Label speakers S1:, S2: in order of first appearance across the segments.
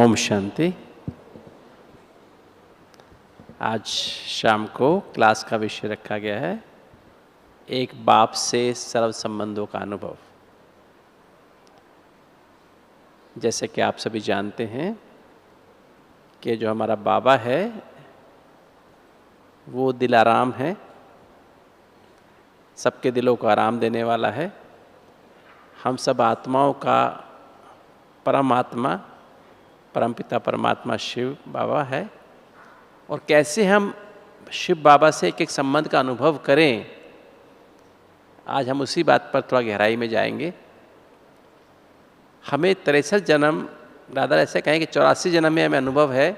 S1: ओम शांति। आज शाम को क्लास का विषय रखा गया है एक बाप से सर्व संबंधों का अनुभव। जैसे कि आप सभी जानते हैं कि जो हमारा बाबा है वो दिलाराम है, सबके दिलों को आराम देने वाला है। हम सब आत्माओं का परमात्मा परमपिता परमात्मा शिव बाबा है। और कैसे हम शिव बाबा से एक एक संबंध का अनुभव करें, आज हम उसी बात पर थोड़ा गहराई में जाएंगे। हमें 63 जन्म, दादा ऐसे कहें कि 84 जन्म में हमें अनुभव है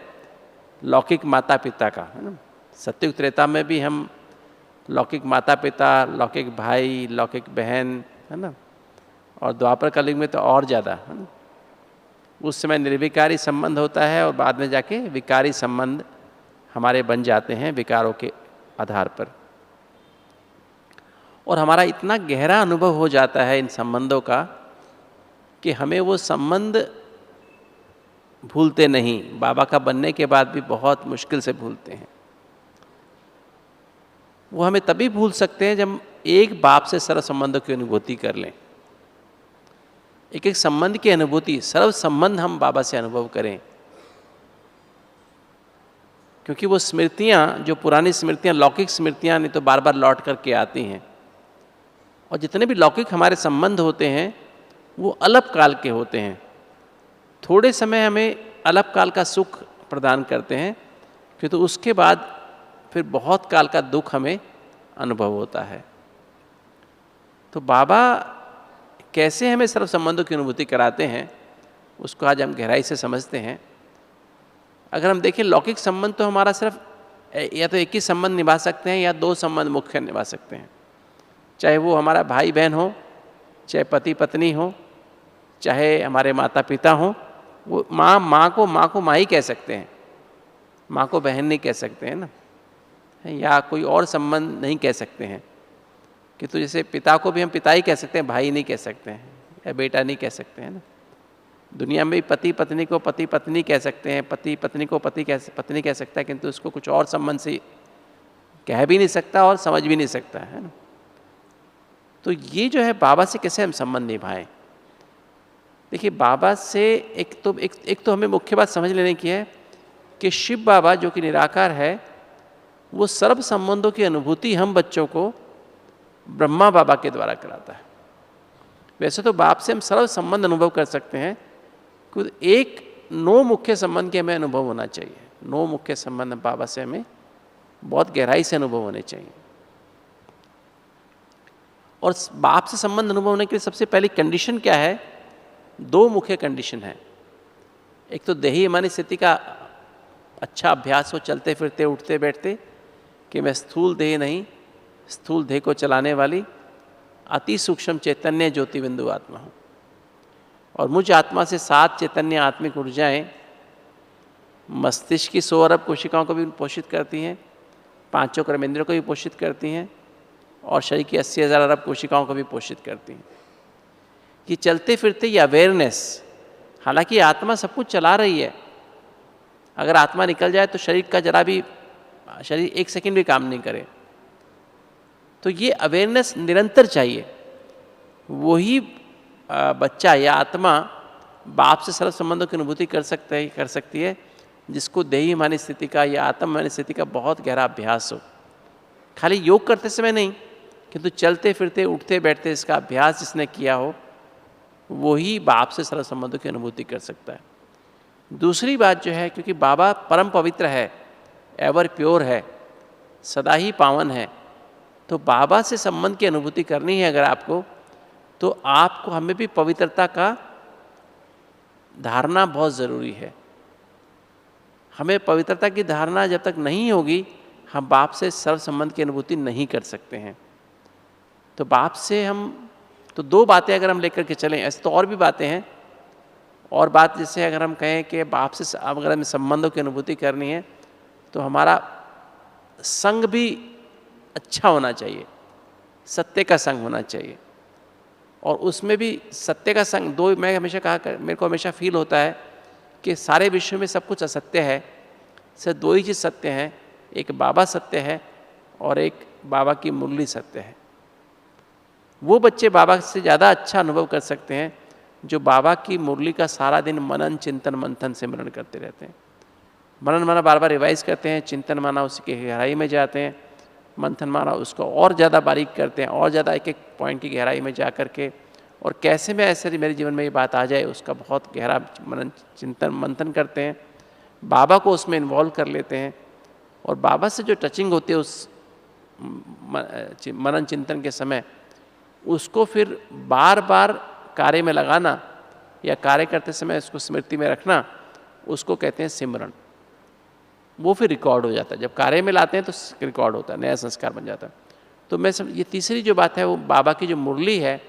S1: लौकिक माता पिता का, है ना। सत्युग त्रेता में भी हम लौकिक माता पिता, लौकिक भाई, लौकिक बहन, है ना। और द्वापर कलयुग में तो और ज़्यादा, है ना। उस समय निर्विकारी संबंध होता है और बाद में जाके विकारी संबंध हमारे बन जाते हैं विकारों के आधार पर। और हमारा इतना गहरा अनुभव हो जाता है इन संबंधों का कि हमें वो संबंध भूलते नहीं। बाबा का बनने के बाद भी बहुत मुश्किल से भूलते हैं। वो हमें तभी भूल सकते हैं जब एक बाप से सर्व संबंधों की अनुभूति कर लें। एक एक संबंध की अनुभूति, सर्व संबंध हम बाबा से अनुभव करें। क्योंकि वो स्मृतियाँ, जो पुरानी स्मृतियाँ, लौकिक स्मृतियाँ नहीं तो बार बार लौट करके आती हैं। और जितने भी लौकिक हमारे संबंध होते हैं वो अल्प काल के होते हैं। थोड़े समय हमें अल्प काल का सुख प्रदान करते हैं, फिर तो उसके बाद फिर बहुत काल का दुख हमें अनुभव होता है। तो बाबा कैसे हमें सर्व संबंधों की अनुभूति कराते हैं उसको आज हम गहराई से समझते हैं। अगर हम देखें लौकिक संबंध तो हमारा सिर्फ या तो एक ही संबंध निभा सकते हैं या दो संबंध मुख्य निभा सकते हैं। चाहे वो हमारा भाई बहन हो, चाहे पति पत्नी हो, चाहे हमारे माता पिता हो। वो माँ को माँ ही कह सकते हैं, माँ को बहन नहीं कह सकते हैं ना। या कोई और संबंध नहीं कह सकते हैं कि तो जैसे पिता को भी हम पिता ही कह सकते हैं, भाई नहीं कह सकते हैं, या बेटा नहीं कह सकते हैं ना। दुनिया में भी पति पत्नी को पति पत्नी कह सकते हैं, पति पत्नी को पत्नी कह सकता है, किंतु उसको कुछ और संबंध से कह भी नहीं सकता और समझ भी नहीं सकता है ना। तो ये जो है बाबा से कैसे हम संबंध निभाएं। देखिए बाबा से एक तो हमें मुख्य बात समझ लेने की है कि शिव बाबा जो कि निराकार है वो सर्व संबंधों की अनुभूति हम बच्चों को ब्रह्मा बाबा के द्वारा कराता है। वैसे तो बाप से हम सर्व संबंध अनुभव कर सकते हैं, क्योंकि एक 9 मुख्य संबंध के हमें अनुभव होना चाहिए। 9 मुख्य संबंध बाबा से हमें बहुत गहराई से अनुभव होने चाहिए। और बाप से संबंध अनुभव होने के लिए सबसे पहली कंडीशन क्या है? 2 मुख्य कंडीशन है। एक तो देही मानी स्थिति का अच्छा अभ्यास हो, चलते फिरते उठते बैठते, कि मैं स्थूल देह नहीं, स्थूल देह को चलाने वाली अति सूक्ष्म चैतन्य ज्योति बिंदु आत्मा हूँ। और मुझ आत्मा से 7 चैतन्य आत्मिक ऊर्जाएं मस्तिष्क की 100 अरब कोशिकाओं को भी पोषित करती हैं, 5 कर्मेंद्रियों को भी पोषित करती हैं, और शरीर की 80,000 अरब कोशिकाओं को भी पोषित करती हैं। कि चलते फिरते ये अवेयरनेस, हालांकि आत्मा सब कुछ चला रही है। अगर आत्मा निकल जाए तो शरीर का जरा भी, शरीर 1 सेकंड भी काम नहीं करे। तो ये अवेयरनेस निरंतर चाहिए। वही बच्चा या आत्मा बाप से सर्व संबंधों की अनुभूति कर सकती है जिसको देही मानी स्थिति का या आत्म मानी स्थिति का बहुत गहरा अभ्यास हो। खाली योग करते समय नहीं, किंतु चलते फिरते उठते बैठते इसका अभ्यास जिसने किया हो वही बाप से सर्व संबंधों की अनुभूति कर सकता है। दूसरी बात जो है, क्योंकि बाबा परम पवित्र है, एवर प्योर है, सदा ही पावन है, तो बाबा से संबंध की अनुभूति करनी है अगर आपको, तो आपको हमें भी पवित्रता का धारणा बहुत ज़रूरी है। हमें पवित्रता की धारणा जब तक नहीं होगी हम बाप से सर्व संबंध की अनुभूति नहीं कर सकते हैं। तो बाप से हम तो 2 बातें अगर हम लेकर के चलें, ऐसे तो और भी बातें हैं। और बात जैसे अगर हम कहें कि बाप से अगर हमें संबंधों की अनुभूति करनी है तो हमारा संग भी अच्छा होना चाहिए, सत्य का संग होना चाहिए। और उसमें भी सत्य का संग 2, मैं हमेशा कहा, मेरे को हमेशा फील होता है कि सारे विश्व में सब कुछ असत्य है, सिर्फ दो ही चीज़ सत्य हैं, एक बाबा सत्य है और एक बाबा की मुरली सत्य है। वो बच्चे बाबा से ज़्यादा अच्छा अनुभव कर सकते हैं जो बाबा की मुरली का सारा दिन मनन चिंतन मंथन सिमरन करते रहते हैं। मनन माना बार बार रिवाइज करते हैं, चिंतन माना उसकी गहराई में जाते हैं, मंथन माना उसको और ज़्यादा बारीक करते हैं, और ज़्यादा एक एक पॉइंट की गहराई में जा कर के, और कैसे में ऐसे मेरे जीवन में ये बात आ जाए उसका बहुत गहरा मनन चिंतन मंथन करते हैं, बाबा को उसमें इन्वॉल्व कर लेते हैं। और बाबा से जो टचिंग होती है उस मनन चिंतन के समय, उसको फिर बार बार कार्य में लगाना या कार्य करते समय उसको स्मृति में रखना, उसको कहते हैं सिमरन। वो फिर रिकॉर्ड हो जाता है, जब कार्य में लाते हैं तो रिकॉर्ड होता है, नया संस्कार बन जाता है। तो मैं ये तीसरी जो बात है वो बाबा की जो मुरली है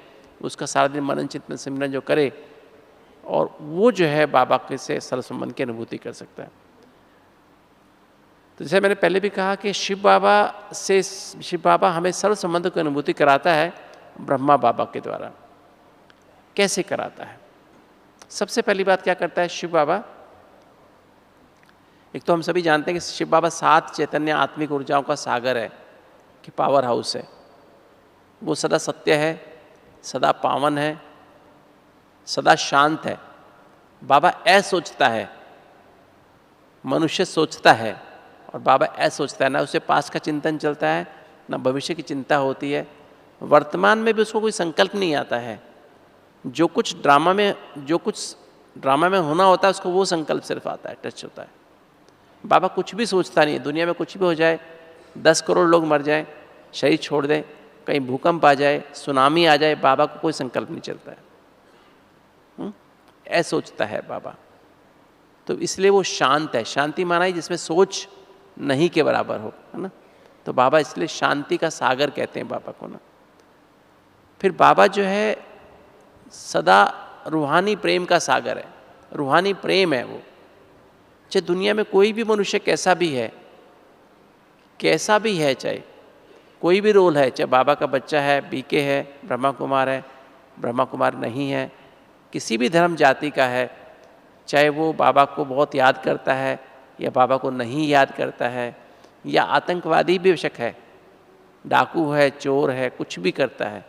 S1: उसका सारा दिन मनन चिंतन सिमरन जो करे, और वो जो है बाबा के से सर्व संबंध की अनुभूति कर सकता है। तो जैसे मैंने पहले भी कहा कि शिव बाबा हमें सर्व संबंध की अनुभूति कराता है ब्रह्मा बाबा के द्वारा। कैसे कराता है? सबसे पहली बात क्या करता है शिव बाबा? एक तो हम सभी जानते हैं कि शिव बाबा 7 चैतन्य आत्मिक ऊर्जाओं का सागर है, कि पावर हाउस है। वो सदा सत्य है, सदा पावन है, सदा शांत है। बाबा सोचता है, मनुष्य सोचता है, और बाबा सोचता है। ना उसे पास का चिंतन चलता है, ना भविष्य की चिंता होती है। वर्तमान में भी उसको कोई संकल्प नहीं आता है। जो कुछ ड्रामा में होना होता है उसको वो संकल्प सिर्फ आता है, टच होता है। बाबा कुछ भी सोचता नहीं है, दुनिया में कुछ भी हो जाए, 10 करोड़ लोग मर जाएं, शरीर छोड़ दें, कहीं भूकंप आ जाए, सुनामी आ जाए, बाबा को कोई संकल्प नहीं चलता है। सोचता है बाबा। तो इसलिए वो शांत है। शांति माना ही जिसमें सोच नहीं के बराबर हो, है ना। तो बाबा इसलिए शांति का सागर कहते हैं बाबा को ना। फिर बाबा जो है सदा रूहानी प्रेम का सागर है। रूहानी प्रेम है वो। चाहे दुनिया में कोई भी मनुष्य कैसा भी है, चाहे कोई भी रोल है, चाहे बाबा का बच्चा है, बीके है, ब्रह्मा कुमार है, ब्रह्मा कुमार नहीं है, किसी भी धर्म जाति का है, चाहे वो बाबा को बहुत याद करता है या बाबा को नहीं याद करता है, या आतंकवादी भी बेशक है, डाकू है, चोर है, कुछ भी करता है,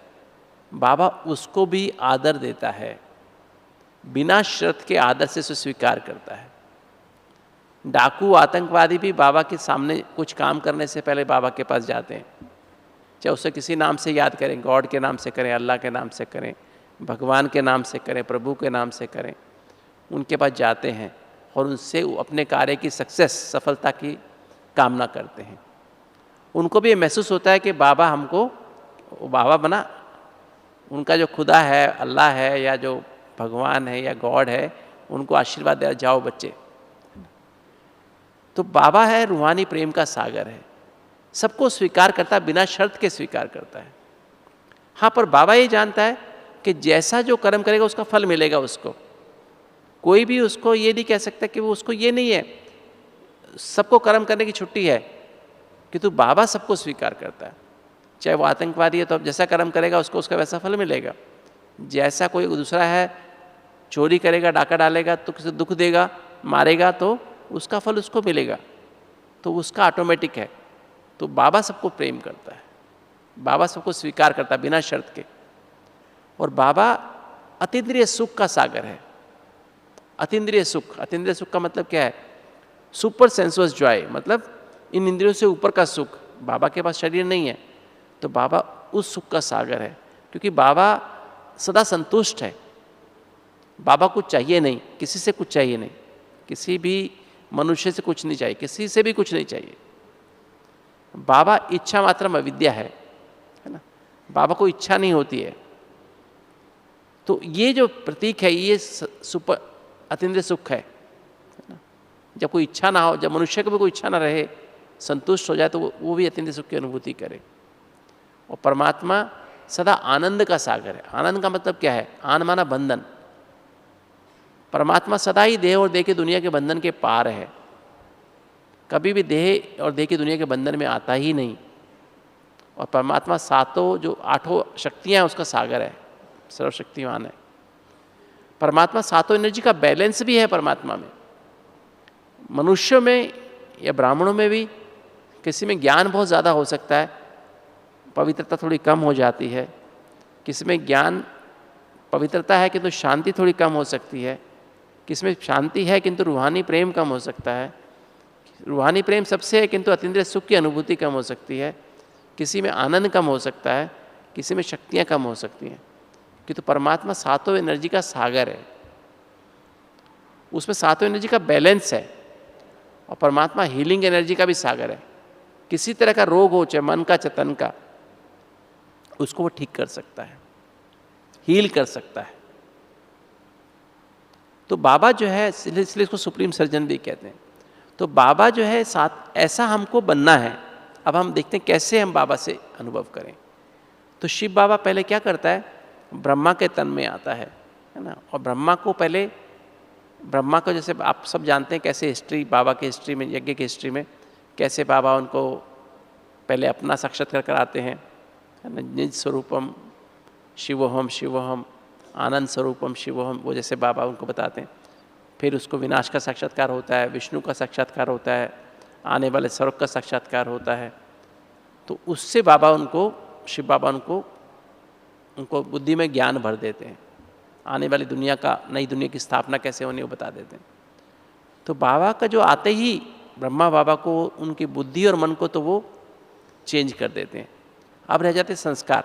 S1: बाबा उसको भी आदर देता है। बिना शर्त के आदर से उसे स्वीकार करता है। डाकू आतंकवादी भी बाबा के सामने कुछ काम करने से पहले बाबा के पास जाते हैं। चाहे उसे किसी नाम से याद करें, गॉड के नाम से करें, अल्लाह के नाम से करें, भगवान के नाम से करें, प्रभु के नाम से करें, उनके पास जाते हैं और उनसे अपने कार्य की सफलता की कामना करते हैं। उनको भी ये महसूस होता है कि बाबा हमको, बाबा बना, उनका जो खुदा है, अल्लाह है, या जो भगवान है या गॉड है, उनको आशीर्वाद दे, जाओ बच्चे। तो बाबा है रूहानी प्रेम का सागर है। सबको स्वीकार करता है, बिना शर्त के स्वीकार करता है। हाँ, पर बाबा ये जानता है कि जैसा जो कर्म करेगा उसका फल मिलेगा उसको। कोई भी उसको ये नहीं कह सकता कि वो, उसको ये नहीं है, सबको कर्म करने की छुट्टी है, कि तू बाबा सबको स्वीकार करता है। चाहे वो आतंकवादी है तो अब जैसा कर्म करेगा उसको उसका वैसा फल मिलेगा। जैसा कोई दूसरा है, चोरी करेगा, डाका डालेगा तो किसी दुख देगा, मारेगा तो उसका फल उसको मिलेगा। तो उसका ऑटोमेटिक है। तो बाबा सबको प्रेम करता है, बाबा सबको स्वीकार करता है बिना शर्त के। और बाबा अतीन्द्रिय सुख का सागर है। अतीन्द्रिय सुख का मतलब क्या है? सुपर सेंसुअस जॉय, मतलब इन इंद्रियों से ऊपर का सुख। बाबा के पास शरीर नहीं है, तो बाबा उस सुख का सागर है, क्योंकि बाबा सदा संतुष्ट है। बाबा कुछ चाहिए नहीं, किसी से कुछ चाहिए नहीं, किसी भी मनुष्य से कुछ नहीं चाहिए, किसी से भी कुछ नहीं चाहिए। बाबा इच्छा मात्रम अविद्या है ना। बाबा को इच्छा नहीं होती है। तो ये जो प्रतीक है, ये सुपर अतीन्द्रिय सुख है ना। जब कोई इच्छा ना हो, जब मनुष्य को भी कोई इच्छा ना रहे, संतुष्ट हो जाए, तो वो भी अतीन्द्रिय सुख की अनुभूति करे। और परमात्मा सदा आनंद का सागर है। आनंद का मतलब क्या है? आन माना बंधन। परमात्मा सदा ही देह और देह की दुनिया के बंधन के पार है। कभी भी देह और देह की दुनिया के बंधन में आता ही नहीं। और परमात्मा आठों शक्तियाँ उसका सागर है, सर्वशक्तिमान है। परमात्मा सातों एनर्जी का बैलेंस भी है परमात्मा में। मनुष्यों में या ब्राह्मणों में भी किसी में ज्ञान बहुत ज़्यादा हो सकता है, पवित्रता थोड़ी कम हो जाती है। किसी में ज्ञान पवित्रता है किंतु शांति थोड़ी कम हो सकती है। किसी में शांति है किंतु रूहानी प्रेम कम हो सकता है। रूहानी प्रेम सबसे है किंतु अतीन्द्रिय सुख की अनुभूति कम हो सकती है। किसी में आनंद कम हो सकता है, किसी में शक्तियाँ कम हो सकती हैं। किंतु परमात्मा सातों एनर्जी का सागर है, उसमें सातों एनर्जी का बैलेंस है। और परमात्मा हीलिंग एनर्जी का भी सागर है। किसी तरह का रोग हो, चाहे मन का चाहे तन का, उसको वो ठीक कर सकता है, हील कर सकता है। तो बाबा जो है, इसलिए इसको सुप्रीम सर्जन भी कहते हैं। तो बाबा जो है साथ ऐसा हमको बनना है। अब हम देखते हैं कैसे हम बाबा से अनुभव करें। तो शिव बाबा पहले क्या करता है, ब्रह्मा के तन में आता है ना। और ब्रह्मा को पहले, ब्रह्मा को जैसे आप सब जानते हैं कैसे हिस्ट्री, बाबा की हिस्ट्री में, यज्ञ की हिस्ट्री में कैसे बाबा उनको पहले अपना साक्षात्कार कराते हैं, है ना। निज स्वरूपम शिवोहम शिवोहम, आनंद स्वरूपम शिवोहम, वो जैसे बाबा उनको बताते हैं। फिर उसको विनाश का साक्षात्कार होता है, विष्णु का साक्षात्कार होता है, आने वाले स्वर्ग का साक्षात्कार होता है। तो उससे बाबा उनको, शिव बाबा उनको बुद्धि में ज्ञान भर देते हैं। आने वाली दुनिया का, नई दुनिया की स्थापना कैसे होनी, वो बता देते हैं। तो बाबा का जो आते ही ब्रह्मा बाबा को, उनकी बुद्धि और मन को तो वो चेंज कर देते हैं। अब रह जाते संस्कार।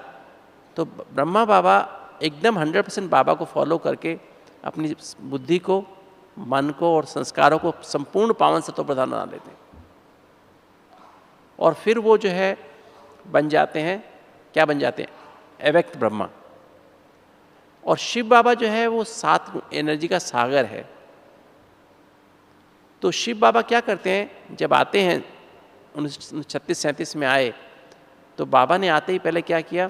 S1: तो ब्रह्मा बाबा एकदम 100% बाबा को फॉलो करके अपनी बुद्धि को, मन को और संस्कारों को संपूर्ण पावन सत्व प्रधान बना देते हैं। और फिर वो जो है बन जाते हैं, क्या बन जाते हैं, अव्यक्त ब्रह्मा। और शिव बाबा जो है वो 7 एनर्जी का सागर है। तो शिव बाबा क्या करते हैं, जब आते हैं 1936-37 में आए, तो बाबा ने आते ही पहले क्या किया,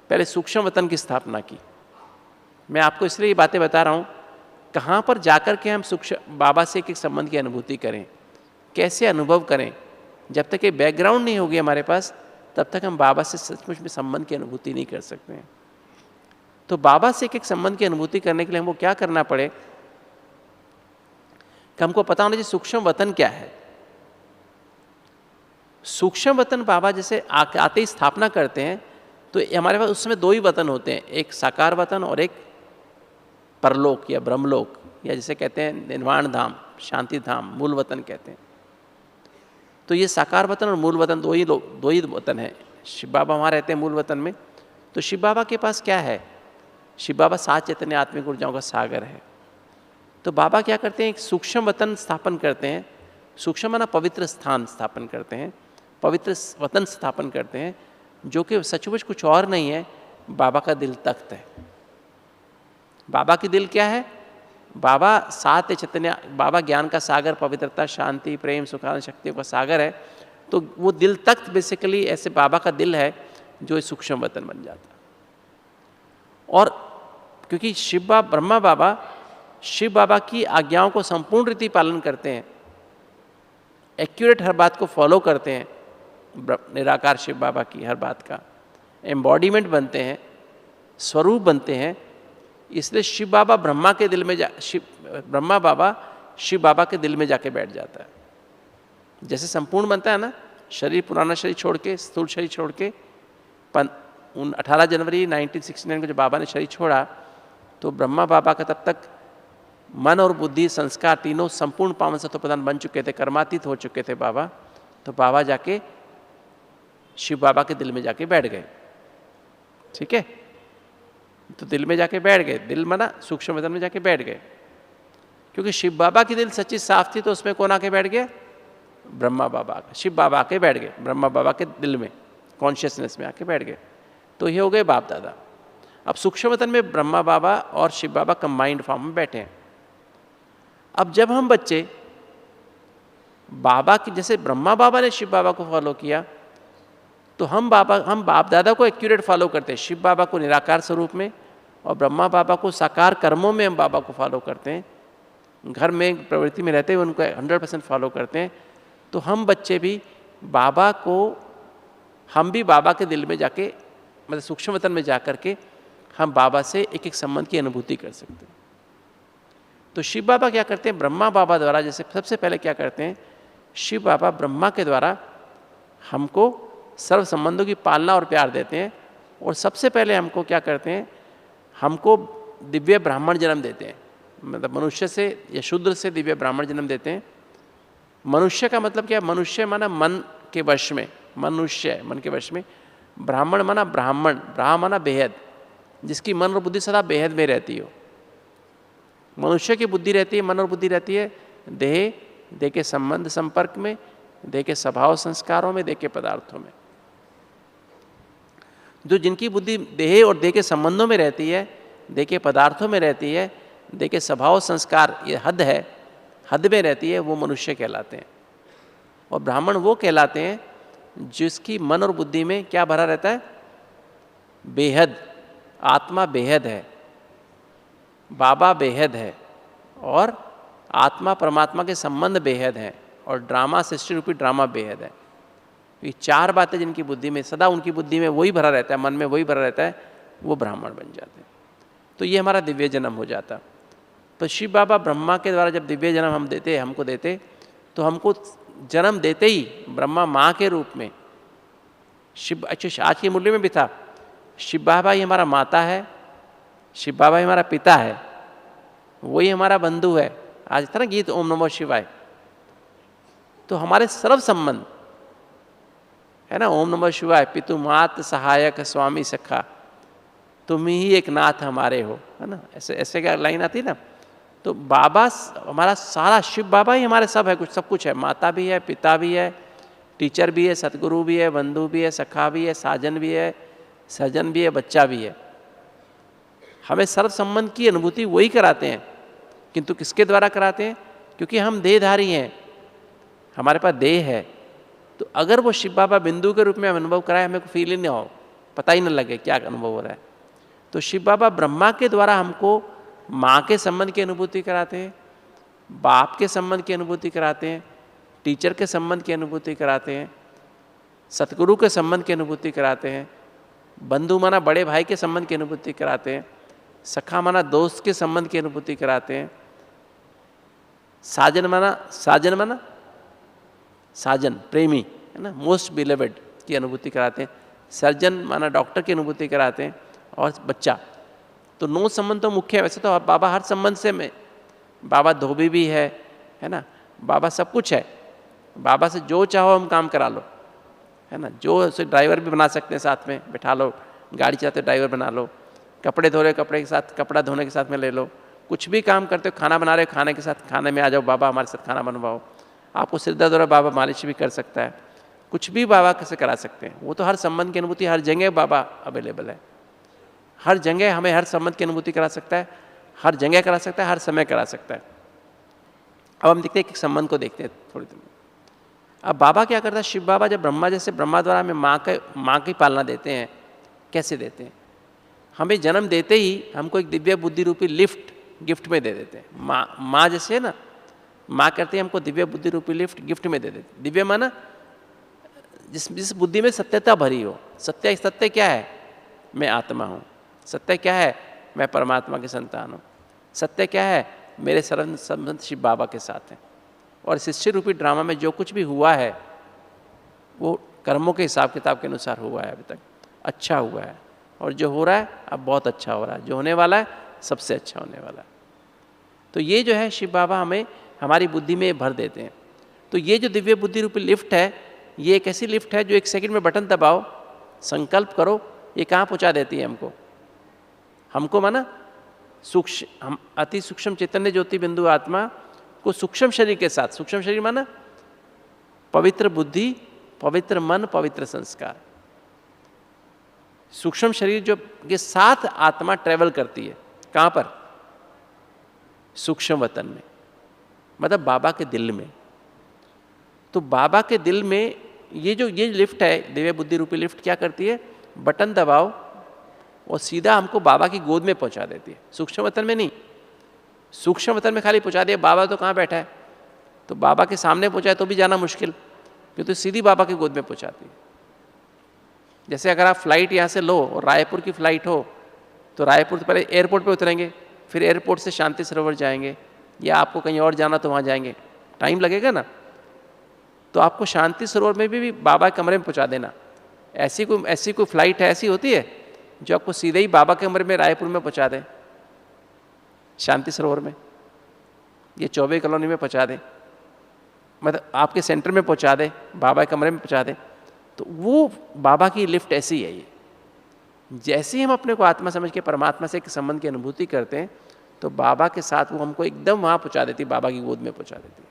S1: पहले सूक्ष्म वतन की स्थापना की। मैं आपको इसलिए ये बातें बता रहा हूँ, कहाँ पर जाकर के हम सूक्ष्म बाबा से एक संबंध की अनुभूति करें, कैसे अनुभव करें। जब तक ये बैकग्राउंड नहीं होगी हमारे पास, तब तक हम बाबा से सचमुच में संबंध की अनुभूति नहीं कर सकते हैं। तो बाबा से एक संबंध की अनुभूति करने के लिए हमको क्या करना पड़े कि हमको पता होना चाहिए सूक्ष्म वतन क्या है। सूक्ष्म वतन बाबा जैसे आते ही स्थापना करते हैं, तो हमारे पास उस समय 2 ही वतन होते हैं, एक साकार वतन और एक परलोक या ब्रह्मलोक, या जिसे कहते हैं निर्वाण धाम, शांति धाम, मूल वतन कहते हैं। तो ये साकार वतन और मूल वतन 2 ही वतन है। शिव बाबा वहाँ रहते हैं मूल वतन में। तो शिव बाबा के पास क्या है, शिव बाबा 7 चैतन्य आत्मिक ऊर्जाओं का सागर है। तो बाबा क्या करते हैं, एक सूक्ष्म वतन स्थापन करते हैं। सूक्ष्म माना पवित्र स्थान स्थापन करते हैं, पवित्र वतन स्थापन करते हैं, जो कि सचमुच कुछ और नहीं है, बाबा का दिल तख्त है। बाबा की दिल क्या है, बाबा 7 चैतन्य, बाबा ज्ञान का सागर, पवित्रता, शांति, प्रेम, सुखान शक्तियों का सागर है। तो वो दिल तख्त बेसिकली ऐसे बाबा का दिल है, जो सूक्ष्म वतन बन जाता है। और क्योंकि ब्रह्मा बाबा शिव बाबा की आज्ञाओं को संपूर्ण रीति पालन करते हैं, एक्यूरेट हर बात को फॉलो करते हैं, निराकार शिव बाबा की हर बात का एम्बॉडीमेंट बनते हैं, स्वरूप बनते हैं। इसलिए शिव बाबा ब्रह्मा के दिल में ब्रह्मा बाबा शिव बाबा के दिल में जाके बैठ जाता है। जैसे संपूर्ण बनता है ना, शरीर, पुराना शरीर छोड़ के, स्थूल शरीर छोड़ के, 18 जनवरी 1969 को जब बाबा ने शरीर छोड़ा, तो ब्रह्मा बाबा का तब तक मन और बुद्धि, संस्कार तीनों संपूर्ण पावन सत्व प्रधान बन चुके थे, कर्मातीत हो चुके थे बाबा। तो बाबा जाके शिव बाबा के दिल में जाके बैठ गए। ठीक है, तो दिल में जाके बैठ गए, दिल मना सूक्ष्म वतन में जाके बैठ गए। क्योंकि शिव बाबा की दिल सच्ची साफ थी, तो उसमें कौन आके बैठ गया, ब्रह्मा बाबा। शिव बाबा आके बैठ गए ब्रह्मा बाबा के दिल में, कॉन्शियसनेस में आके बैठ गए। तो ये हो गए बाप दादा। अब सूक्ष्म वतन में ब्रह्मा बाबा और शिव बाबा कंबाइंड फॉर्म में बैठे हैं। अब जब हम बच्चे बाबा की, जैसे ब्रह्मा बाबा ने शिव बाबा को फॉलो किया, तो हम बाप दादा को एक्यूरेट फॉलो करते हैं, शिव बाबा को निराकार स्वरूप में, और ब्रह्मा बाबा को साकार कर्मों में हम बाबा को फॉलो करते हैं। घर में प्रवृत्ति में रहते हुए उनको 100% फॉलो करते हैं। तो हम बच्चे भी बाबा को, हम भी बाबा के दिल में जाके, मतलब सूक्ष्म वतन में जा कर के हम बाबा से एक संबंध की अनुभूति कर सकते हैं। तो शिव बाबा क्या करते हैं, ब्रह्मा बाबा द्वारा, जैसे सबसे पहले क्या करते हैं, शिव बाबा ब्रह्मा के द्वारा हमको सर्व संबंधों की पालना और प्यार देते हैं। और सबसे पहले हमको क्या करते हैं, हमको दिव्य ब्राह्मण जन्म देते हैं, मतलब मनुष्य से या शूद्र से दिव्य ब्राह्मण जन्म देते हैं। मनुष्य का मतलब क्या है, मनुष्य माना मन के वश में, मनुष्य मन के वश में, ब्राह्मण माना ब्राह्मण, ब्राह्मण माना बेहद, जिसकी मन और बुद्धि सदा बेहद में रहती हो। मनुष्य की बुद्धि रहती है, मन और बुद्धि रहती है देह, देह के संबंध संपर्क में, देह के स्वभाव संस्कारों में, देह के पदार्थों में। जो जिनकी बुद्धि देह और देह के संबंधों में रहती है, देह के पदार्थों में रहती है, देह के स्वभाव संस्कार, ये हद है, हद में रहती है, वो मनुष्य कहलाते हैं। और ब्राह्मण वो कहलाते हैं जिसकी मन और बुद्धि में क्या भरा रहता है, बेहद, आत्मा बेहद है, बाबा बेहद है, और आत्मा परमात्मा के संबंध बेहद है, और ड्रामा सृष्टि रूपी ड्रामा बेहद है। ये चार बातें जिनकी बुद्धि में, सदा उनकी बुद्धि में वही भरा रहता है, मन में वही भरा रहता है, वो ब्राह्मण बन जाते हैं। तो ये हमारा दिव्य जन्म हो जाता। तो शिव बाबा ब्रह्मा के द्वारा जब दिव्य जन्म हम देते, हमको देते, तो हमको जन्म देते ही ब्रह्मा माँ के रूप में शिव, अच्छा आज की मुरली में भी था, शिव बाबा ही हमारा माता है, शिव बाबा ही हमारा पिता है, वही हमारा बंधु है। आज था ना गीत ओम नमो शिवाय। तो हमारे सर्व संबंध है ना, ओम नमो शिवाय, पितु मात सहायक स्वामी सखा, तुम ही एक नाथ हमारे हो, है ना, ऐसे ऐसे क्या लाइन आती है ना। तो बाबा हमारा सारा, शिव बाबा ही हमारे सब है, कुछ सब कुछ है, माता भी है, पिता भी है, टीचर भी है, सतगुरु भी है, बंधु भी है, सखा भी है, साजन भी है, सजन भी है, बच्चा भी है। हमें सर्व संबंध की अनुभूति वही कराते हैं, किंतु किसके द्वारा कराते हैं, क्योंकि हम देहधारी हैं, हमारे पास देह है। तो अगर वो शिव बाबा बिंदु के रूप में हम अनुभव कराए, हमें कोई फील ही नहीं हो, पता ही नहीं लगे क्या अनुभव हो रहा है। तो शिव बाबा ब्रह्मा के द्वारा हमको माँ के संबंध की अनुभूति कराते हैं, बाप के संबंध की अनुभूति कराते हैं, टीचर के संबंध की अनुभूति कराते हैं, सतगुरु के संबंध की अनुभूति कराते हैं, बंधु माना बड़े भाई के संबंध की अनुभूति कराते हैं, सखा माना दोस्त के संबंध की अनुभूति कराते हैं, साजन माना साजन प्रेमी, है ना, मोस्ट बिलेवेड की अनुभूति कराते हैं, सर्जन माना डॉक्टर की अनुभूति कराते हैं, और बच्चा। तो 9 संबंध तो मुख्य है। वैसे तो बाबा हर संबंध से में, बाबा धोबी भी है ना, बाबा सब कुछ है, बाबा से जो चाहो हम काम करा लो, है ना, जो उसे ड्राइवर भी बना सकते हैं, साथ में बैठा लो, गाड़ी चलाते ड्राइवर बना लो, कपड़े धो रहे कपड़े के साथ कपड़ा धोने के साथ में ले लो, कुछ भी काम करते हो, खाना बना रहे हो खाने के साथ खाने में आ जाओ, बाबा हमारे साथ खाना बनवाओ। आपको सिर दर्द हो रहा, बाबा मालिश भी कर सकता है, कुछ भी बाबा कैसे करा सकते हैं। वो तो हर संबंध की अनुभूति हर जगह बाबा अवेलेबल है, हर जगह हमें हर संबंध की अनुभूति करा सकता है, हर जगह करा सकता है, हर समय करा सकता है। अब हम देखते हैं एक संबंध को देखते हैं थोड़ी देर में। अब बाबा क्या करता है, शिव बाबा जब ब्रह्मा जैसे ब्रह्मा द्वारा हमें माँ की पालना देते हैं, कैसे देते हैं, हमें जन्म देते ही हमको एक दिव्य बुद्धि रूपी लिफ्ट गिफ्ट में दे देते हैं। माँ जैसे है ना, माँ कहते हैं हमको दिव्य बुद्धि रूपी लिफ्ट गिफ्ट में दे देते। दिव्य माना जिस बुद्धि में सत्यता भरी हो। सत्य क्या है, मैं आत्मा हूँ। सत्य क्या है, मैं परमात्मा की संतान हूँ। सत्य क्या है, मेरे सर्व संबंध शिव बाबा के साथ हैं। और सृष्टि रूपी ड्रामा में जो कुछ भी हुआ है वो कर्मों के हिसाब किताब के अनुसार हुआ है, अभी तक अच्छा हुआ है, और जो हो रहा है अब बहुत अच्छा हो रहा है, जो होने वाला है सबसे अच्छा होने वाला है। तो ये जो है शिव बाबा हमें हमारी बुद्धि में भर देते हैं। तो ये जो दिव्य बुद्धि रूपी लिफ्ट है, ये एक ऐसी लिफ्ट है जो 1 सेकंड में बटन दबाओ, संकल्प करो, ये कहाँ पहुँचा देती है हमको माना सूक्ष्म, हम अति सूक्ष्म चैतन्य ज्योति बिंदु आत्मा को सूक्ष्म शरीर के साथ, सूक्ष्म शरीर माना पवित्र बुद्धि, पवित्र मन, पवित्र संस्कार, सूक्ष्म शरीर जो के साथ आत्मा ट्रेवल करती है। कहाँ पर, सूक्ष्म वतन में, मतलब बाबा के दिल में। तो बाबा के दिल में ये लिफ्ट है, दिव्य बुद्धि रूपी लिफ्ट क्या करती है, बटन दबाओ और सीधा हमको बाबा की गोद में पहुंचा देती है। सूक्ष्म वतन में नहीं, सूक्ष्म वतन में खाली पहुंचा दिया, बाबा तो कहाँ बैठा है, तो बाबा के सामने पहुंचाए तो भी जाना मुश्किल, क्योंकि तो सीधी बाबा की गोद में पहुंचाती है। जैसे अगर आप फ्लाइट यहाँ से लो और रायपुर की फ़्लाइट हो, तो रायपुर तो पहले एयरपोर्ट पे उतरेंगे, फिर एयरपोर्ट से शांति सरोवर जाएंगे, या आपको कहीं और जाना तो वहाँ जाएंगे, टाइम लगेगा ना, तो आपको शांति सरोवर में भी बाबा के कमरे में पहुँचा देना। ऐसी कोई फ्लाइट है ऐसी होती है जो आपको सीधे ही बाबा के कमरे में रायपुर में पहुँचा दें, शांति सरोवर में, ये चौबे कॉलोनी में पहुँचा दें, मतलब आपके सेंटर में पहुँचा दे, बाबा के कमरे में पहुँचा दे, तो वो बाबा की लिफ्ट ऐसी है ये। जैसे ही हम अपने को आत्मा समझ के परमात्मा से एक संबंध की अनुभूति करते हैं तो बाबा के साथ वो हमको एकदम वहाँ पहुँचा देती है, बाबा की गोद में पहुँचा देती है,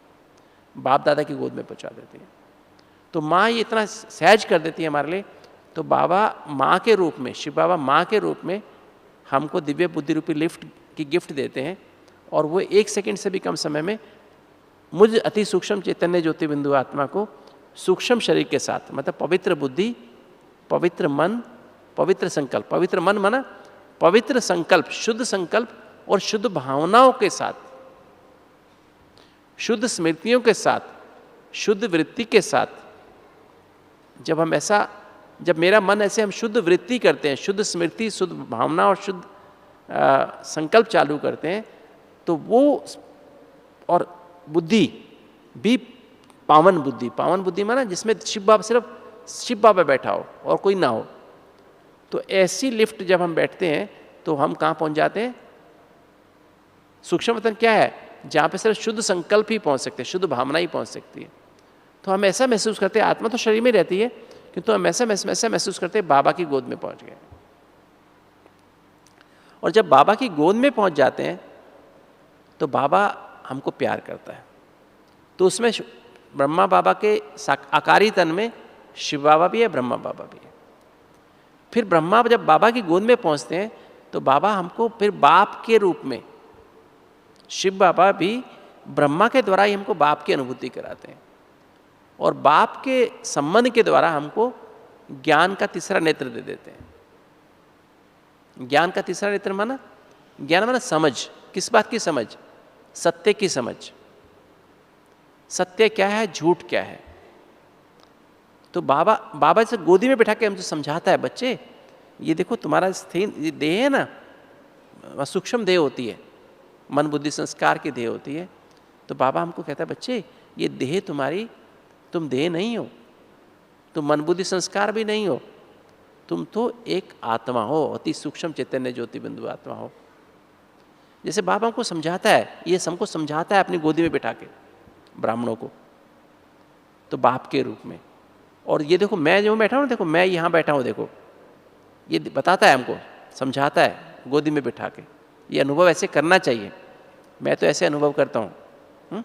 S1: बाप दादा की गोद में पहुँचा देती है। तो माँ ये इतना सहज कर देती है हमारे लिए, तो बाबा माँ के रूप में, शिव बाबा माँ के रूप में हमको दिव्य बुद्धि रूपी लिफ्ट की गिफ्ट देते हैं, और वो 1 सेकंड से भी कम समय में मुझ अति सूक्ष्म चैतन्य ज्योति बिंदु आत्मा को सूक्ष्म शरीर के साथ, मतलब पवित्र बुद्धि, पवित्र मन, पवित्र संकल्प, पवित्र मन माना पवित्र संकल्प, शुद्ध संकल्प और शुद्ध भावनाओं के साथ, शुद्ध स्मृतियों के साथ, शुद्ध वृत्ति के साथ, जब मेरा मन ऐसे हम शुद्ध वृत्ति करते हैं, शुद्ध स्मृति, शुद्ध भावना और शुद्ध संकल्प चालू करते हैं, तो वो और बुद्धि भी पावन बुद्धि माना जिसमें शिव बाबा, सिर्फ शिव बाबा बैठा हो और कोई ना हो। तो ऐसी लिफ्ट जब हम बैठते हैं तो हम कहाँ पहुँच जाते हैं? सूक्ष्म वतन क्या है? जहाँ पे सिर्फ शुद्ध संकल्प ही पहुँच सकते हैं, शुद्ध भावना ही पहुँच सकती है। तो हम ऐसा महसूस करते हैं, आत्मा तो शरीर में रहती है, किंतु हम ऐसा महसूस करते हैं बाबा की गोद में पहुँच गए। और जब बाबा की गोद में पहुँच जाते हैं तो बाबा हमको प्यार करता है। तो उसमें ब्रह्मा बाबा के आकारी तन में शिव बाबा भी है, ब्रह्मा बाबा भी है। फिर ब्रह्मा जब बाबा की गोद में पहुंचते हैं तो बाबा हमको फिर बाप के रूप में, शिव बाबा भी ब्रह्मा के द्वारा ही हमको बाप की अनुभूति कराते हैं, और बाप के संबंध के द्वारा हमको ज्ञान का तीसरा नेत्र दे देते हैं। ज्ञान का तीसरा नेत्र माना, ज्ञान माना समझ। किस बात की समझ? सत्य की समझ। सत्य क्या है, झूठ क्या है। तो बाबा से गोदी में बैठा के हमसे समझाता है, बच्चे ये देखो तुम्हारा ये देह है ना, सूक्ष्म देह होती है, मन बुद्धि संस्कार की देह होती है। तो बाबा हमको कहता है, बच्चे ये देह तुम्हारी, तुम देह नहीं हो, तुम मन बुद्धि संस्कार भी नहीं हो, तुम तो एक आत्मा हो, अति सूक्ष्म चैतन्य ज्योति बिंदु आत्मा हो। जैसे बाबा हमको समझाता है, ये हमको समझाता है अपनी गोदी में बैठा के ब्राह्मणों को, तो बाप के रूप में। और ये देखो मैं जो बैठा हूँ, देखो मैं यहाँ बैठा हूँ, देखो ये बताता है हमको, समझाता है गोदी में बैठा के। ये अनुभव ऐसे करना चाहिए, मैं तो ऐसे अनुभव करता हूँ,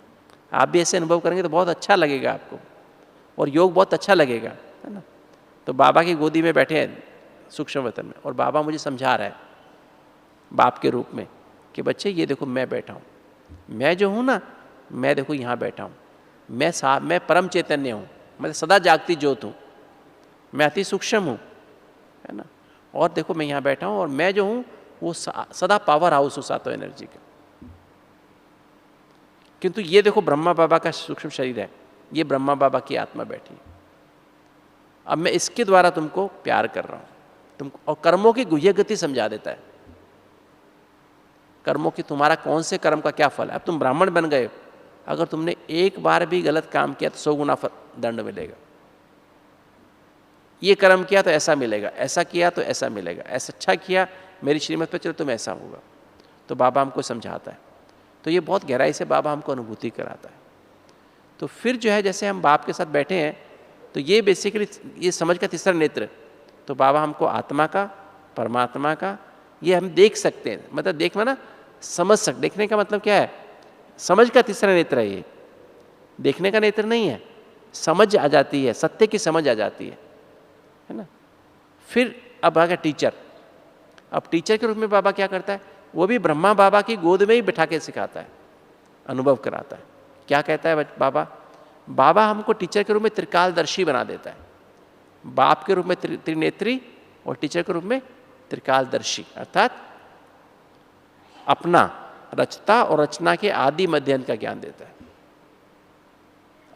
S1: आप भी ऐसे अनुभव करेंगे तो बहुत अच्छा लगेगा आपको, और योग बहुत अच्छा लगेगा, है ना। तो बाबा की गोदी में बैठे हैं सूक्ष्म वतन में, और बाबा मुझे समझा रहा है बाप के रूप में कि बच्चे ये देखो मैं बैठा हूँ, मैं जो हूँ ना, मैं देखो यहाँ बैठा हूँ, मैं परम चैतन्य हूँ, मैं सदा जागती ज्योत हूँ, मैं अति सूक्ष्म हूँ, है ना। और देखो मैं यहाँ बैठा हूँ, और मैं जो हूँ वो सदा पावर हाउस हूँ सातों एनर्जी का। किंतु ये देखो ब्रह्मा बाबा का सूक्ष्म शरीर है, ये ब्रह्मा बाबा की आत्मा बैठी। अब मैं इसके द्वारा तुमको प्यार कर रहा हूँ, तुमको, और कर्मों की गुह्य गति समझा देता है, कर्मों की, तुम्हारा कौन से कर्म का क्या फल है। अब तुम ब्राह्मण बन गए, अगर तुमने एक बार भी गलत काम किया तो 100 गुना दंड मिलेगा। ये कर्म किया तो ऐसा मिलेगा, ऐसा किया तो ऐसा मिलेगा, ऐसा अच्छा किया, मेरी श्रीमत पर चलो तुम ऐसा होगा। तो बाबा हमको समझाता है, तो ये बहुत गहराई से बाबा हमको अनुभूति कराता है। तो फिर जो है, जैसे हम बाप के साथ बैठे हैं, तो ये बेसिकली ये समझ का तीसरा नेत्र, तो बाबा हमको आत्मा का, परमात्मा का, ये हम देख सकते हैं, मतलब देखना ना, समझ सकते। देखने का मतलब क्या है? समझ का तीसरा नेत्र है ये, देखने का नेत्र नहीं है। समझ आ जाती है, सत्य की समझ आ जाती है ना। फिर अब आ गया टीचर। अब टीचर के रूप में बाबा क्या करता है? वो भी ब्रह्मा बाबा की गोद में ही बिठा के सिखाता है, अनुभव कराता है। क्या कहता है बाबा? बाबा हमको टीचर के रूप में त्रिकालदर्शी बना देता है, बाप के रूप में त्रिनेत्री, और टीचर के रूप में त्रिकालदर्शी, अर्थात अपना रचता और रचना के आदि मध्य अंत का ज्ञान देता है।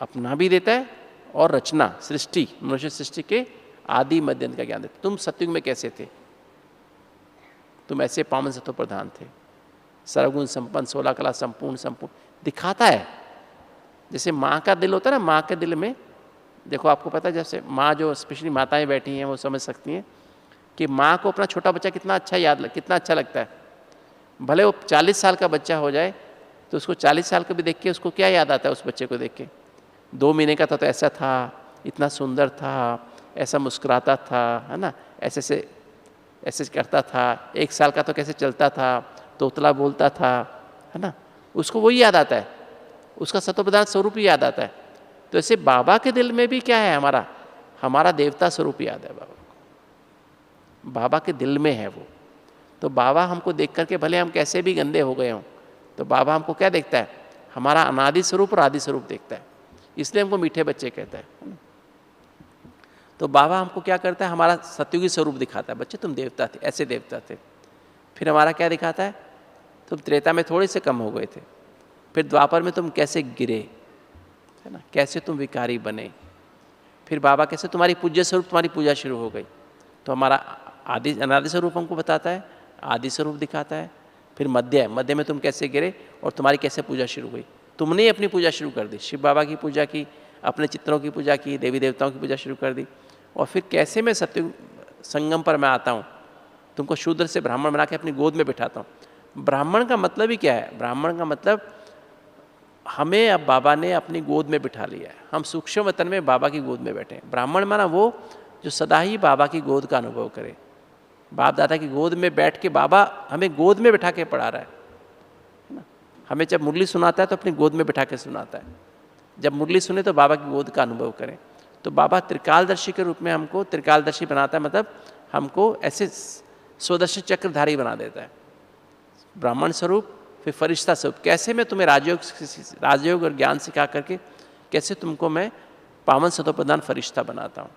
S1: अपना भी देता है और रचना, सृष्टि, मनुष्य सृष्टि के आदि मध्य अंत का ज्ञान देता है। तुम सतयुग में कैसे थे? तुम ऐसे पावन सत्व प्रधान थे, सर्वगुण संपन्न, 16 कला संपूर्ण दिखाता है। जैसे माँ का दिल होता है ना, माँ के दिल में देखो, आपको पता है जैसे माँ, जो स्पेशली माताएं बैठी हैं वो समझ सकती हैं कि माँ को अपना छोटा बच्चा कितना अच्छा लगता है। भले वो 40 साल का बच्चा हो जाए तो उसको 40 साल का भी देख के उसको क्या याद आता है उस बच्चे को देख के? 2 महीने का था तो ऐसा था, इतना सुंदर था, ऐसा मुस्कुराता था, है ना, ऐसे करता था। 1 साल का तो कैसे चलता था, तोतला बोलता था, है ना, उसको वही याद आता है, उसका सतोप्रधान स्वरूप ही याद आता है। तो ऐसे बाबा के दिल में भी क्या है, हमारा देवता स्वरूप याद है बाबा के दिल में है वो। तो बाबा हमको देख करके भले हम कैसे भी गंदे हो गए हों, तो बाबा हमको क्या देखता है? हमारा अनादि स्वरूप और आदि स्वरूप देखता है, इसलिए हमको मीठे बच्चे कहता है। तो बाबा हमको क्या करता है? हमारा सत्युगी स्वरूप दिखाता है, बच्चे तुम देवता थे, ऐसे देवता थे। फिर हमारा क्या दिखाता है? तुम त्रेता में थोड़े से कम हो गए थे, फिर द्वापर में तुम कैसे गिरे, है ना, कैसे तुम विकारी बने। फिर बाबा कैसे तुम्हारी पूज्य स्वरूप, तुम्हारी पूजा शुरू हो गई। तो हमारा अनादि स्वरूप हमको बताता है, आदि स्वरूप दिखाता है। फिर मध्य में तुम कैसे गिरे और तुम्हारी कैसे पूजा शुरू हुई। तुमने ही अपनी पूजा शुरू कर दी, शिव बाबा की पूजा की, अपने चित्रों की पूजा की, देवी देवताओं की पूजा शुरू कर दी। और फिर कैसे मैं सत्य संगम पर मैं आता हूँ, तुमको शूद्र से ब्राह्मण बना के अपनी गोद में बिठाता हूँ। ब्राह्मण का मतलब ही क्या है? ब्राह्मण का मतलब हमें अब बाबा ने अपनी गोद में बिठा लिया है, हम सूक्ष्म वतन में बाबा की गोद में बैठे हैं। ब्राह्मण माना वो जो सदा ही बाबा की गोद का अनुभव करे, बाप दादा की गोद में बैठ के बाबा हमें गोद में बिठा के पढ़ा रहा है ना। हमें जब मुरली सुनाता है तो अपनी गोद में बिठा के सुनाता है। जब मुरली सुने तो बाबा की गोद का अनुभव करें। तो बाबा त्रिकालदर्शी के रूप में हमको त्रिकालदर्शी बनाता है, मतलब हमको ऐसे स्वदर्शी चक्रधारी बना देता है। ब्राह्मण स्वरूप, फिर फरिश्ता स्वरूप। कैसे मैं तुम्हें राजयोग और ज्ञान सिखा करके कैसे तुमको मैं पावन सतोप्रधान फरिश्ता बनाता हूँ,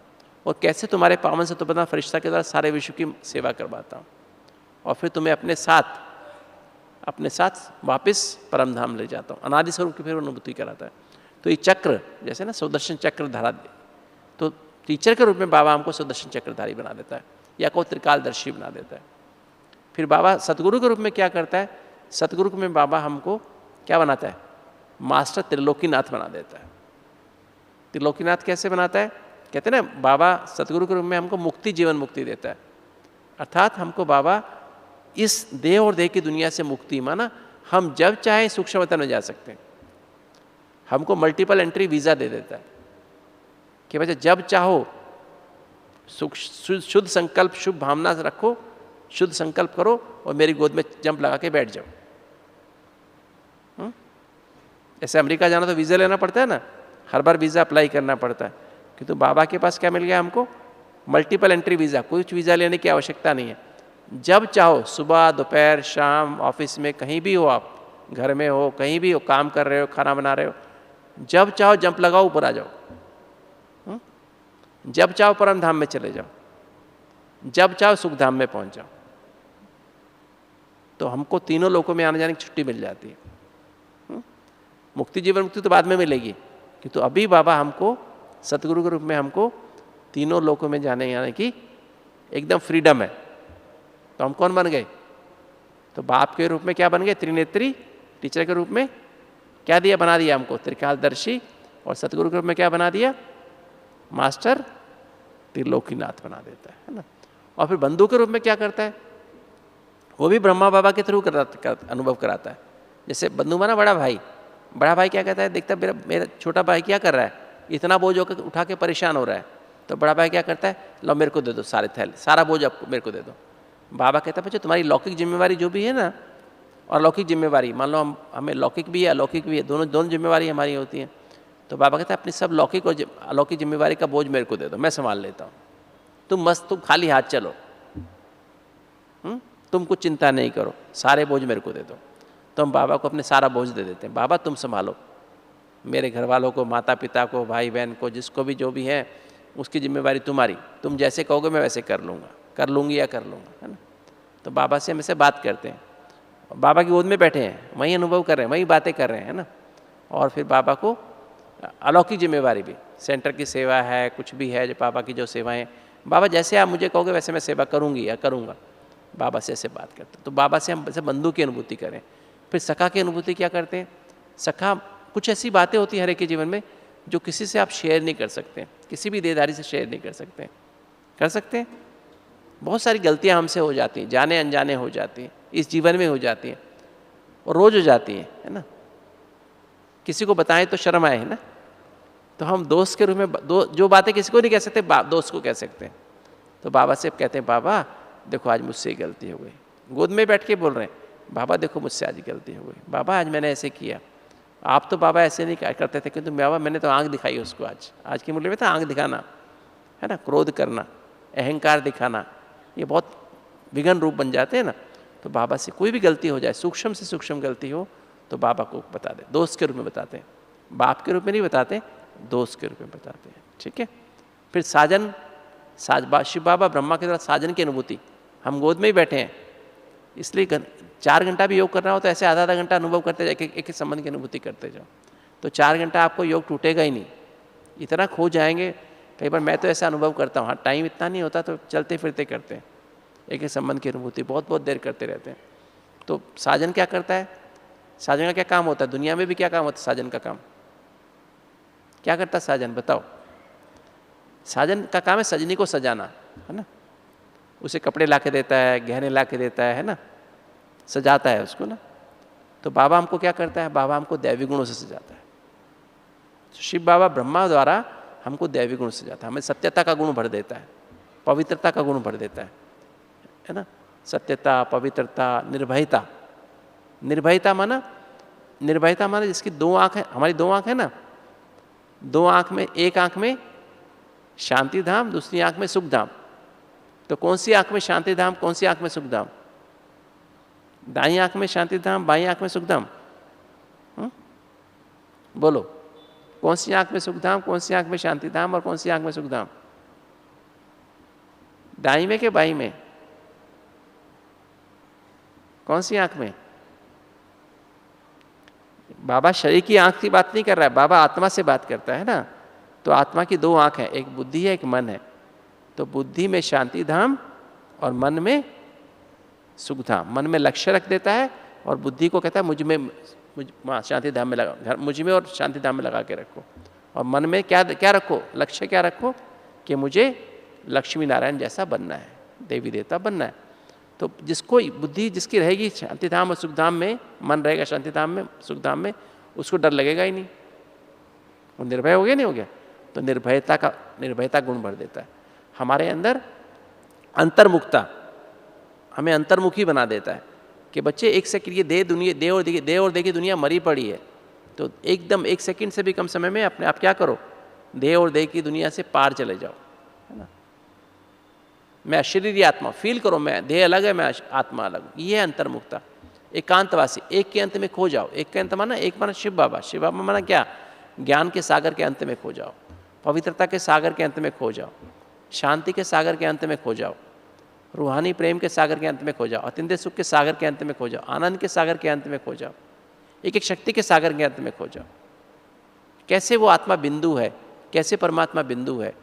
S1: और कैसे तुम्हारे पावन सतोप्रधान फरिश्ता के द्वारा सारे विश्व की सेवा करवाता हूँ, और फिर तुम्हें अपने साथ वापस परम धाम ले जाता हूँ। अनादि स्वरूप की फिर अनुभूति कराता है। तो ये चक्र जैसे ना सुदर्शन चक्र धारा, तो टीचर के रूप में बाबा हमको सुदर्शन चक्रधारी बना देता है, या को त्रिकालदर्शी बना देता है। फिर बाबा सतगुरु के रूप में क्या करता है? सतगुरु में बाबा हमको क्या बनाता है? मास्टर त्रिलोकीनाथ बना देता है। त्रिलोकीनाथ कैसे बनाता है? कहते हैं ना, बाबा सतगुरु के रूप में हमको मुक्ति, जीवन मुक्ति देता है। अर्थात हमको बाबा इस देह और देह की दुनिया से मुक्ति, माना हम जब चाहें सूक्ष्म वतन में जा सकते हैं। हमको मल्टीपल एंट्री वीज़ा दे देता है कि बच्चा जब चाहो शुद्ध संकल्प, शुभ भावना से रखो, शुद्ध संकल्प करो और मेरी गोद में जंप लगा के बैठ जाओ। ऐसे अमेरिका जाना तो वीज़ा लेना पड़ता है ना, हर बार वीज़ा अप्लाई करना पड़ता है। किंतु बाबा के पास क्या मिल गया हमको? Multiple entry visa. कुछ वीज़ा लेने की आवश्यकता नहीं है। जब चाहो, सुबह, दोपहर, शाम, ऑफिस में, कहीं भी हो, आप घर में हो, कहीं भी हो, काम कर रहे हो, खाना बना रहे हो, जब चाहो जंप लगाओ, ऊपर आ जाओ। जब चाहो परम धाम में चले जाओ, जब चाहो सुख धाम में पहुंच जाओ। तो हमको तीनों लोकों में आने जाने की छुट्टी मिल जाती है। मुक्ति, जीवन मुक्ति तो बाद में मिलेगी, किंतु अभी बाबा हमको सतगुरु के रूप में हमको तीनों लोकों में जाने आने की एकदम फ्रीडम है। तो हम कौन बन गए? तो बाप के रूप में क्या बन गए? त्रिनेत्री। टीचर के रूप में क्या दिया, बना दिया हमको त्रिकालदर्शी। और सतगुरु के रूप में क्या बना दिया? मास्टर त्रिलोकीनाथ बना देता है ना। और फिर बंधु के रूप में क्या करता है? वो भी ब्रह्मा बाबा के थ्रू अनुभव कराता है। जैसे बंधु माना बड़ा भाई, बड़ा भाई क्या कहता है? देखता मेरा छोटा भाई क्या कर रहा है, इतना बोझ होकर उठा के परेशान हो रहा है। तो बड़ा भाई क्या करता है? लो मेरे को दे दो सारे थैले, सारा बोझ आपको मेरे को दे दो। बाबा कहता है बच्चे तुम्हारी लौकिक जिम्मेवारी जो भी है ना, और लौकिक जिम्मेवारी, मान लो हमें लौकिक भी है अलौकिक भी है, दोनों जिम्मेवारी हमारी होती हैं। तो बाबा कहता है अपनी सब लौकिक और अलौकिक जिम्मेवारी का बोझ मेरे को दे दो, मैं संभाल लेता हूँ। तुम खाली हाथ चलो, तुम कुछ चिंता नहीं करो, सारे बोझ मेरे को दे दो। तो हम बाबा को अपने सारा बोझ दे देते हैं। बाबा तुम संभालो, मेरे घर वालों को, माता पिता को, भाई बहन को, जिसको भी जो भी है, उसकी जिम्मेवारी तुम्हारी। तुम जैसे कहोगे मैं वैसे कर लूँगा, कर लूँगी या कर लूँगा, है ना। तो बाबा से हम ऐसे बात करते हैं, बाबा की गोद में बैठे हैं, वहीं अनुभव कर रहे हैं, वहीं बातें कर रहे हैं, है ना। और फिर बाबा को अलौकिक जिम्मेवारी भी, सेंटर की सेवा है, कुछ भी है जो बाबा की जो सेवाएं, बाबा जैसे आप मुझे कहोगे वैसे मैं सेवा करूँगी या करूँगा। बाबा से ऐसे बात करते हैं। तो बाबा से हम वैसे बंधु की अनुभूति करें। फिर सखा की अनुभूति क्या करते हैं? सखा, कुछ ऐसी बातें होती हैं हर एक के जीवन में जो किसी से आप शेयर नहीं कर सकते, किसी भी देहधारी से शेयर नहीं कर सकते। कर सकते हैं? बहुत सारी गलतियां हमसे हो जाती हैं, जाने अनजाने हो जाती हैं, इस जीवन में हो जाती हैं और रोज हो जाती हैं, है ना। किसी को बताएं तो शर्म आए, है ना। तो हम दोस्त के रूप में जो बातें किसी को नहीं कह सकते, दोस्त को कह सकते हैं। तो बाबा से कहते हैं, बाबा देखो आज मुझसे गलती हो गई। गोद में बैठ के बोल रहे हैं, बाबा देखो मुझसे आज गलती हो गई, बाबा आज मैंने ऐसे किया। आप तो बाबा ऐसे नहीं करते थे, किंतु बाबा मैंने तो आंख दिखाई उसको। आज की मूल्य में था आंख दिखाना, है ना, क्रोध करना, अहंकार दिखाना, ये बहुत विघन रूप बन जाते हैं ना। तो बाबा से कोई भी गलती हो जाए, सूक्ष्म से सूक्ष्म गलती हो तो बाबा को बता दे, दोस्त के रूप में बताते हैं, बाप के रूप में नहीं बताते, दोस्त के रूप में बताते हैं, ठीक है। फिर साजन, शिव बाबा ब्रह्मा के द्वारा साजन की अनुभूति, हम गोद में ही बैठे हैं, इसलिए 4 घंटा भी योग करना हो तो ऐसे आधा घंटा अनुभव करते जाए, एक एक संबंध की अनुभूति करते जाओ, तो 4 घंटा आपको योग टूटेगा ही नहीं, इतना खो जाएंगे। कई बार मैं तो ऐसा अनुभव करता हूँ, हाँ टाइम इतना नहीं होता तो चलते फिरते करते हैं, एक एक संबंध की अनुभूति बहुत बहुत देर करते रहते हैं। तो साजन क्या करता है? साजन का क्या काम होता है? दुनिया में भी क्या काम होता है साजन का काम? क्या करता है साजन, बताओ? साजन का काम है सजनी को सजाना, है ना। उसे कपड़े ला के देता है, गहने ला के देता है ना, सजाता है उसको ना। तो बाबा हमको क्या करता है? बाबा हमको दैवी गुणों से सजाता है। तो शिव बाबा ब्रह्मा द्वारा हमको दैवी गुण सजाता है, हमें सत्यता का गुण भर देता है, पवित्रता का गुण भर देता है ना। सत्यता, पवित्रता, निर्भयता। निर्भयता माना जिसकी 2 आँख है, हमारी 2 आँख है ना, 2 आँख में, एक आँख में शांति धाम, दूसरी आँख में सुख धाम। तो कौन सी आँख में शांति धाम, कौन सी आँख में सुख धाम? दाई आँख में शांति धाम, बाई आँख में सुख धाम। बोलो, कौन सी आँख में सुख धाम, कौन सी आँख में शांति धाम और कौन सी आँख में सुख धाम? दाई में के बाई में? कौन सी आँख में? बाबा शरीर की आँख की बात नहीं कर रहा है, बाबा आत्मा से बात करता है ना। तो आत्मा की 2 आँख है, एक बुद्धि है, एक मन है। तो बुद्धि में शांति धाम और मन में सुख धाम। मन में लक्ष्य रख देता है और बुद्धि को कहता है मुझ शांति धाम में लगा, मुझ में और शांति धाम में लगा के रखो। और मन में क्या रखो? लक्ष्य क्या रखो? कि मुझे लक्ष्मी नारायण जैसा बनना है, देवी देवता बनना है। तो जिसको बुद्धि जिसकी रहेगी शांति धाम और सुख धाम में, मन रहेगा शांति धाम में, सुख धाम में, उसको डर लगेगा ही नहीं, वो निर्भय हो गया, नहीं हो गया। तो निर्भयता गुण भर देता है हमारे अंदर। अंतर्मुखता हमें अंतर्मुखी बना देता है कि बच्चे 1 सेकंड, ये दे और दे की दुनिया मरी पड़ी है, तो एकदम 1 सेकंड से भी कम समय में अपने आप क्या करो? दे और दे की दुनिया से पार चले जाओ, है ना। मैं अशरीरी आत्मा, फील करो, मैं देह अलग है, मैं आत्मा अलग हूँ। ये है अंतर्मुखता। एकांतवासी, एक के अंत में खो जाओ। एक के अंत माना, एक माना शिव बाबा, शिव बाबा माना क्या? ज्ञान के सागर के अंत में खो जाओ, पवित्रता के सागर के अंत में खो जाओ, शांति के सागर के अंत में खो जाओ, रूहानी प्रेम के सागर के अंत में खो जाओ, अतिंद्रिय सुख के सागर के अंत में खो जाओ, आनंद के सागर के अंत में खो जाओ, एक एक शक्ति के सागर के अंत में खो जाओ। कैसे वो आत्मा बिंदु है, कैसे परमात्मा बिंदु है।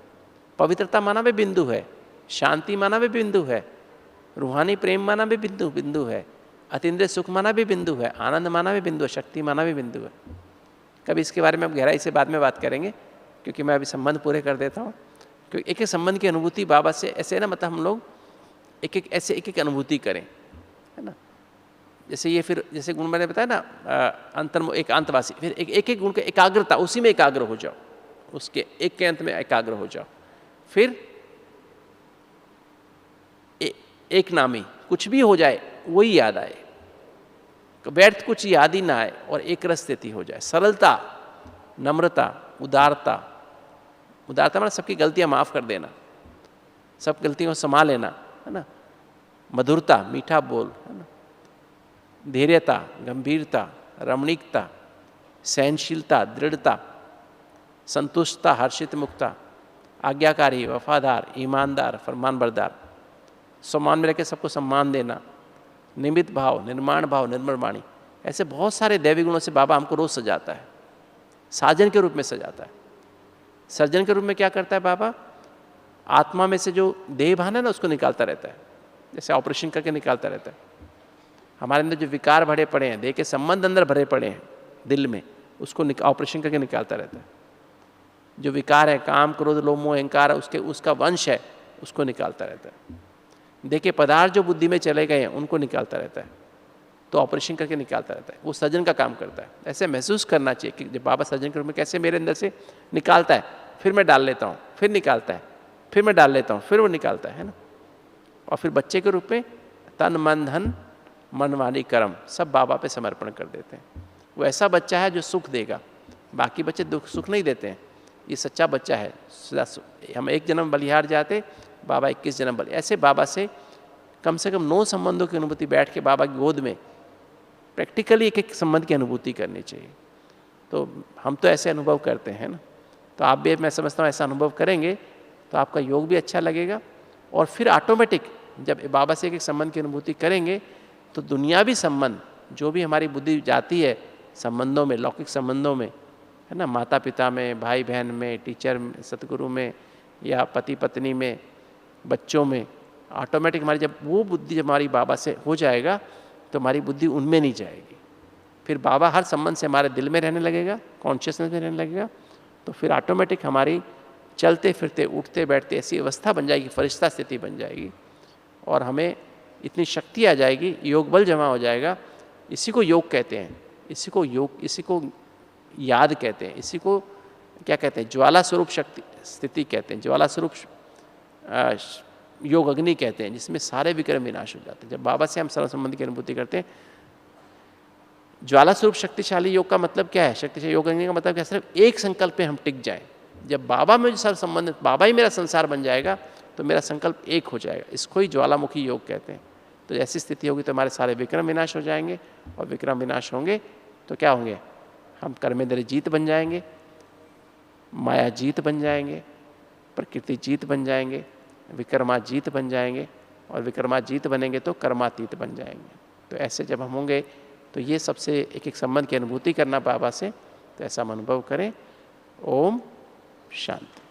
S1: पवित्रता माना भी बिंदु है, शांति माना भी बिंदु है, रूहानी प्रेम माना भी बिंदु है, अतिंद्रिय सुख माना भी बिंदु है, आनंद माना भी बिंदु है, शक्ति माना भी बिंदु है। कभी इसके बारे में अब गहराई से बाद में बात करेंगे, क्योंकि मैं अभी संबंध पूरे कर देता हूँ। क्योंकि एक एक संबंध की अनुभूति बाबा से ऐसे ना, मतलब हम लोग एक एक अनुभूति करें, है ना। जैसे ये, फिर जैसे गुण मैंने बताया ना, एक अंतवासी, फिर एक एक गुण का एकाग्रता, उसी में एकाग्र हो जाओ, उसके एक के अंत में एकाग्र हो जाओ। फिर एक नामी, कुछ भी हो जाए वही याद आए, व्यर्थ कुछ याद ही ना आए और एक रस स्थिति हो जाए। सरलता, नम्रता, उदारता। उदारता मतलब सबकी गलतियां माफ कर देना, सब गलतियों को संभाल लेना, है ना। मधुरता, मीठा बोल, है ना। धैर्यता, गंभीरता, रमणीकता, सहनशीलता, दृढ़ता, संतुष्टता, हर्षित मुक्ता, आज्ञाकारी, वफादार, ईमानदार, फरमानबरदार, सम्मान में रह के सबको सम्मान देना, निमित्त भाव, निर्माण भाव, निर्मल वाणी। ऐसे बहुत सारे दैवी गुणों से बाबा हमको रोज सजाता है, साजन के रूप में सजाता है। सर्जन के रूप में क्या करता है बाबा? आत्मा में से जो देह भान है ना, उसको निकालता रहता है, जैसे ऑपरेशन करके निकालता रहता है। हमारे अंदर जो विकार भरे पड़े हैं, देह के संबंध अंदर भरे पड़े हैं दिल में, उसको ऑपरेशन करके निकालता रहता है। जो विकार है, काम क्रोध लोभ मोह अहंकार, उसका वंश है, उसको निकालता रहता है। देखिए पदार्थ जो बुद्धि में चले गए हैं उनको निकालता रहता है, तो ऑपरेशन करके निकालता रहता है। वो सर्जन का काम करता है। ऐसे महसूस करना चाहिए कि जब बाबा सर्जन के रूप में कैसे मेरे अंदर से निकालता है, फिर मैं डाल लेता हूँ, फिर निकालता है, फिर मैं डाल लेता हूँ, फिर वो निकालता है ना। और फिर बच्चे के रूप में तन मन धन मन वाणी कर्म सब बाबा पे समर्पण कर देते हैं। वो ऐसा बच्चा है जो सुख देगा, बाकी बच्चे दुख सुख नहीं देते हैं। ये सच्चा बच्चा है। हम 1 जन्म बलिहार जाते, बाबा 21 जन्म बलि। ऐसे बाबा से कम 9 संबंधों की अनुभूति बैठ के बाबा की गोद में प्रैक्टिकली एक संबंध की अनुभूति करनी चाहिए। तो हम तो ऐसे अनुभव करते हैं ना, तो आप भी, मैं समझता हूँ, ऐसा अनुभव करेंगे तो आपका योग भी अच्छा लगेगा। और फिर ऑटोमेटिक जब बाबा से एक संबंध की अनुभूति करेंगे तो दुनियावी संबंध जो भी हमारी बुद्धि जाती है संबंधों में, लौकिक संबंधों में, है ना, माता पिता में, भाई बहन में, टीचर में, सतगुरु में, या पति पत्नी में, बच्चों में, ऑटोमेटिक हमारी जब वो बुद्धि जब हमारी बाबा से हो जाएगा तो हमारी बुद्धि उनमें नहीं जाएगी। फिर बाबा हर संबंध से हमारे दिल में रहने लगेगा, कॉन्शियसनेस में रहने लगेगा। तो फिर ऑटोमेटिक हमारी चलते फिरते उठते बैठते ऐसी अवस्था बन जाएगी, फरिश्ता स्थिति बन जाएगी, और हमें इतनी शक्ति आ जाएगी, योग बल जमा हो जाएगा। इसी को योग कहते हैं, इसी को याद कहते हैं, इसी को क्या कहते हैं, ज्वाला स्वरूप शक्ति स्थिति कहते हैं, ज्वाला स्वरूप योग अग्नि कहते हैं, जिसमें सारे विक्रम विनाश हो जाते हैं। जब बाबा से हम सर्व संबंध की अनुभूति करते हैं, ज्वाला स्वरूप शक्तिशाली योग का मतलब क्या है, शक्तिशाली योग अग्नि का मतलब क्या है, सिर्फ एक संकल्प पे हम टिक जाएं। जब बाबा में सर्व संबंध, बाबा ही मेरा संसार बन जाएगा तो मेरा संकल्प एक हो जाएगा। इसको ही ज्वालामुखी योग कहते हैं। तो ऐसी स्थिति होगी तो हमारे सारे विक्रम विनाश हो जाएंगे, और विक्रम विनाश होंगे तो क्या होंगे, हम कर्मेंद्र जीत बन जाएंगे, माया जीत बन जाएंगे, प्रकृति जीत बन जाएंगे, विक्रमा जीत बन जाएंगे, और विक्रमा जीत बनेंगे तो कर्मातीत बन जाएंगे। तो ऐसे जब हम होंगे तो ये सबसे एक संबंध की अनुभूति करना बाबा से, तो ऐसा हम अनुभव करें। ओम शांति।